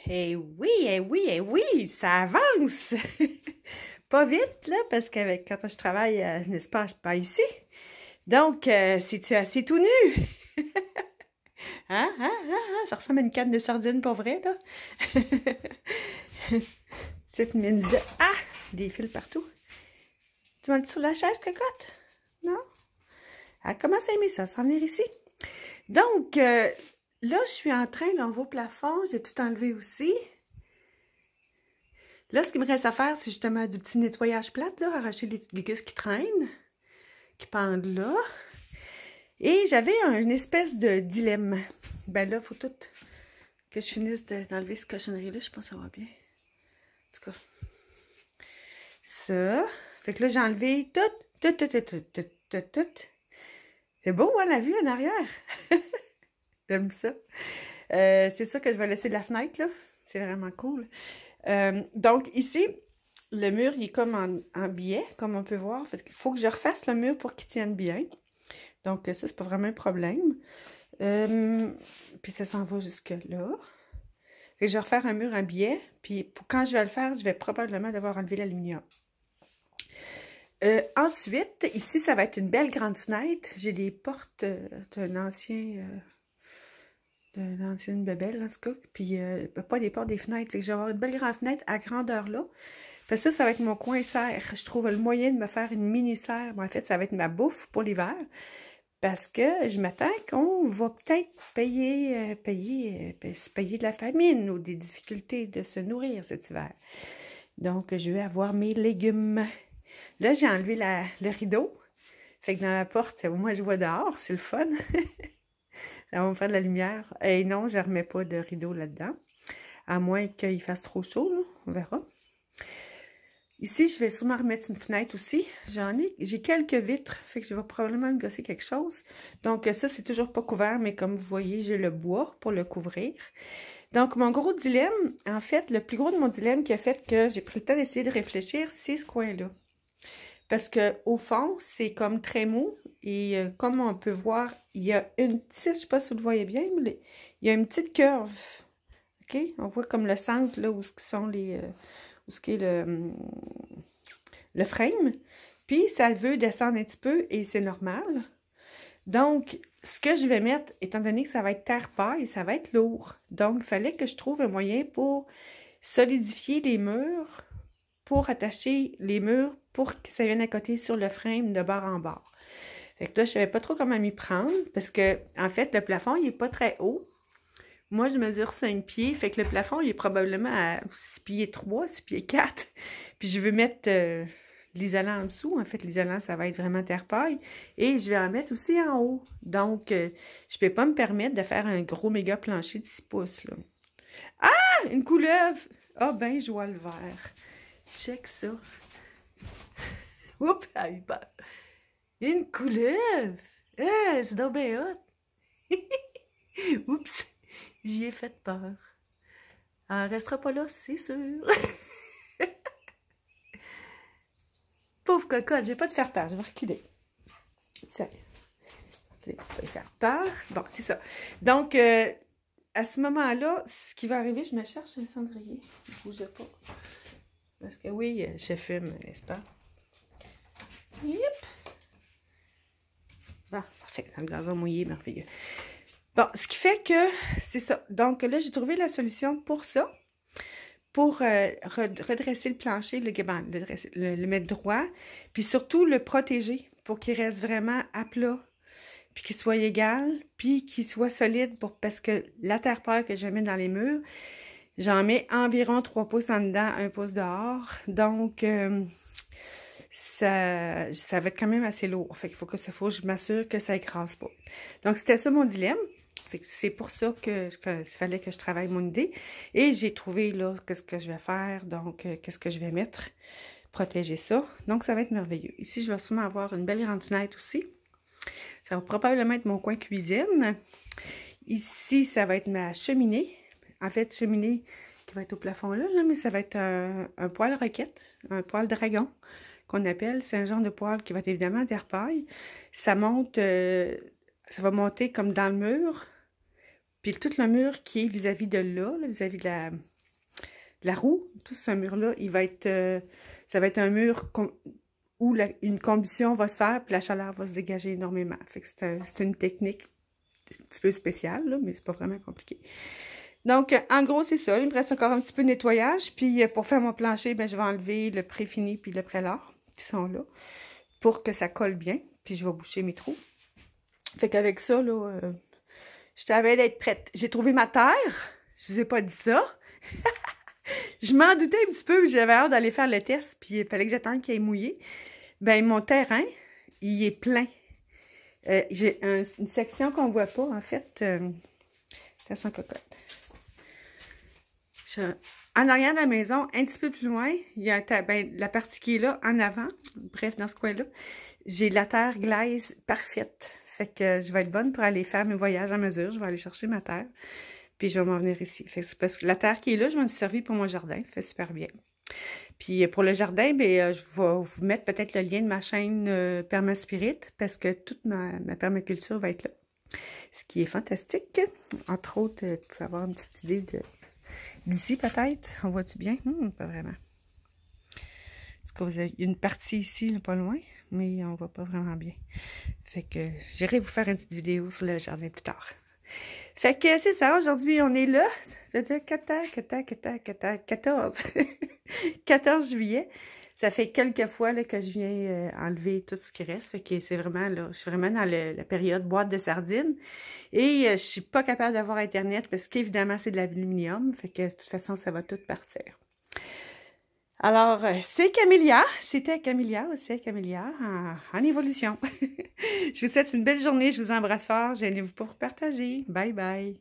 Eh oui, eh oui, eh oui, ça avance! Pas vite, là, parce qu'avec quand je travaille à un espace pas ici. Donc, c'est-tu assez tout nu? Ça ressemble à une canne de sardines, pour vrai, là. Petite mine de... Ah! Des fils partout. Tu m'as dit sur la chaise, cocotte? Non? Elle commence à aimer ça, s'en venir ici. Donc, là, je suis en train d'enlever au plafond. J'ai tout enlevé aussi. Là, ce qu'il me reste à faire, c'est justement du petit nettoyage plate, là, arracher les petites gugus qui traînent, qui pendent là. Et j'avais une espèce de dilemme. Ben là, il faut tout que je finisse d'enlever cette cochonnerie-là. Je pense que ça va bien. En tout cas, ça. Fait que là, j'ai enlevé tout. C'est beau, hein, la vue en arrière. J'aime ça. C'est ça que je vais laisser de la fenêtre, là. C'est vraiment cool. Donc, ici, le mur, il est comme en biais, comme on peut voir. Fait qu'il faut que je refasse le mur pour qu'il tienne bien. Donc, ça, c'est pas vraiment un problème. Puis, ça s'en va jusque-là. Fait que je vais refaire un mur en biais. Puis, quand je vais le faire, je vais probablement devoir enlever l'aluminium. Ensuite, ici, ça va être une belle grande fenêtre. J'ai des portes d'une ancienne bébelle, en tout cas. Puis, pas des portes, des fenêtres. Fait que je vais avoir une belle grande fenêtre à grandeur là. Puis ça va être mon coin serre. Je trouve le moyen de me faire une mini serre. En fait, ça va être ma bouffe pour l'hiver. Parce que je m'attends qu'on va peut-être payer de la famine ou des difficultés de se nourrir cet hiver. Donc, je vais avoir mes légumes. Là, j'ai enlevé le rideau. Fait que dans la porte, moi, je vois dehors. C'est le fun. Ça va me faire de la lumière. Et non, je ne remets pas de rideau là-dedans. À moins qu'il fasse trop chaud, là. On verra. Ici, je vais sûrement remettre une fenêtre aussi. J'ai quelques vitres, fait que je vais probablement me gosser quelque chose. Donc ça, c'est toujours pas couvert, mais comme vous voyez, j'ai le bois pour le couvrir. Donc mon gros dilemme, en fait, le plus gros de mon dilemme qui a fait que j'ai pris le temps d'essayer de réfléchir, c'est ce coin-là. Parce que au fond, c'est comme très mou et comme on peut voir, il y a une petite, je sais pas si vous le voyez bien, mais il y a une petite curve. OK? On voit comme le centre, là, où sont les... où ce qui est le frame. Puis, ça veut descendre un petit peu et c'est normal. Donc, ce que je vais mettre, étant donné que ça va être terre-paille, ça va être lourd. Donc, il fallait que je trouve un moyen pour solidifier les murs, pour attacher les murs, pour que ça vienne à côté sur le frame de bord en bord. Fait que là, je ne savais pas trop comment m'y prendre, parce que, en fait, le plafond, il n'est pas très haut. Moi, je mesure 5 pieds, fait que le plafond, il est probablement à 6 pieds 3, 6 pieds 4. Puis je veux mettre l'isolant en dessous. En fait, l'isolant, ça va être vraiment terre-paille. Et je vais en mettre aussi en haut. Donc, je ne peux pas me permettre de faire un gros méga plancher de 6 pouces, là. Ah! Une couleuvre! Ah ben, je vois le vert. Check ça. Oups! Elle a eu peur. Une couleuvre! Ah, c'est donc bien hot! Oups! J'y ai fait peur. Elle restera pas là, c'est sûr. Pauvre cocotte, je vais pas te faire peur, je vais reculer. Ça, je vais pas te faire peur. Bon, c'est ça. Donc, à ce moment-là, ce qui va arriver, je me cherche un cendrier. Ne bougez pas. Parce que oui, je fume, n'est-ce pas? Yep. Bon, parfait. Dans le gazon mouillé, merveilleux. Bon, ce qui fait que, c'est ça. Donc là, j'ai trouvé la solution pour ça. Pour redresser le plancher, le mettre droit. Puis surtout, le protéger pour qu'il reste vraiment à plat. Puis qu'il soit égal. Puis qu'il soit solide parce que la terre-paille que je mets dans les murs, j'en mets environ 3 pouces en dedans, 1 pouce dehors. Donc, ça va être quand même assez lourd. Fait qu'il faut que je m'assure que ça écrase pas. Donc, c'était ça mon dilemme. C'est pour ça qu'il fallait que je travaille mon idée. Et j'ai trouvé là qu'est-ce que je vais faire. Donc, qu'est-ce que je vais mettre. Protéger ça. Donc, ça va être merveilleux. Ici, je vais sûrement avoir une belle grande fenêtre aussi. Ça va probablement être mon coin cuisine. Ici, ça va être ma cheminée. En fait, cheminée qui va être au plafond là, mais ça va être un poêle roquette, un poêle dragon qu'on appelle. C'est un genre de poêle qui va être évidemment terre-paille. Ça monte, ça va monter comme dans le mur. Puis tout le mur qui est vis-à-vis de là, vis-à-vis de la roue, tout ce mur-là, il va être, ça va être un mur où une combustion va se faire, puis la chaleur va se dégager énormément. Fait que c'est une technique un petit peu spéciale, là, mais c'est pas vraiment compliqué. Donc, en gros, c'est ça. Il me reste encore un petit peu de nettoyage. Puis, pour faire mon plancher, ben, je vais enlever le pré-fini puis le pré-lard qui sont là pour que ça colle bien. Puis, je vais boucher mes trous. Fait qu'avec ça, là, je t'avais d'être prête. J'ai trouvé ma terre. Je vous ai pas dit ça. Je m'en doutais un petit peu. J'avais hâte d'aller faire le test. Puis, il fallait que j'attende qu'il ait mouillé. Ben, mon terrain, il est plein. J'ai une section qu'on voit pas, en fait. C'est sans cocotte. En arrière de la maison, un petit peu plus loin, il y a la partie qui est là, en avant, bref, dans ce coin-là, j'ai de la terre glaise parfaite. Fait que je vais être bonne pour aller faire mes voyages à mesure. Je vais aller chercher ma terre, puis je vais m'en venir ici. Fait que c'est parce que la terre qui est là, je m'en suis servi pour mon jardin, ça fait super bien. Puis pour le jardin, ben, je vais vous mettre peut-être le lien de ma chaîne Permaspirit, parce que toute ma permaculture va être là. Ce qui est fantastique. Entre autres, vous pouvez avoir une petite idée d'ici peut-être. On voit-tu bien? Pas vraiment. En tout cas, il y a une partie ici, là, pas loin, mais on voit pas vraiment bien. Fait que j'irai vous faire une petite vidéo sur le jardin plus tard. Fait que c'est ça, aujourd'hui on est là. 14. 14 juillet. Ça fait quelques fois là, que je viens enlever tout ce qui reste. Fait que c'est vraiment là, je suis vraiment dans la période boîte de sardines. Et je suis pas capable d'avoir Internet parce qu'évidemment c'est de l'aluminium. Fait que de toute façon, ça va tout partir. Alors, c'est Camélia. C'était Camélia, c'est Camélia en évolution. Je vous souhaite une belle journée. Je vous embrasse fort. Gênez-vous pour partager. Bye bye.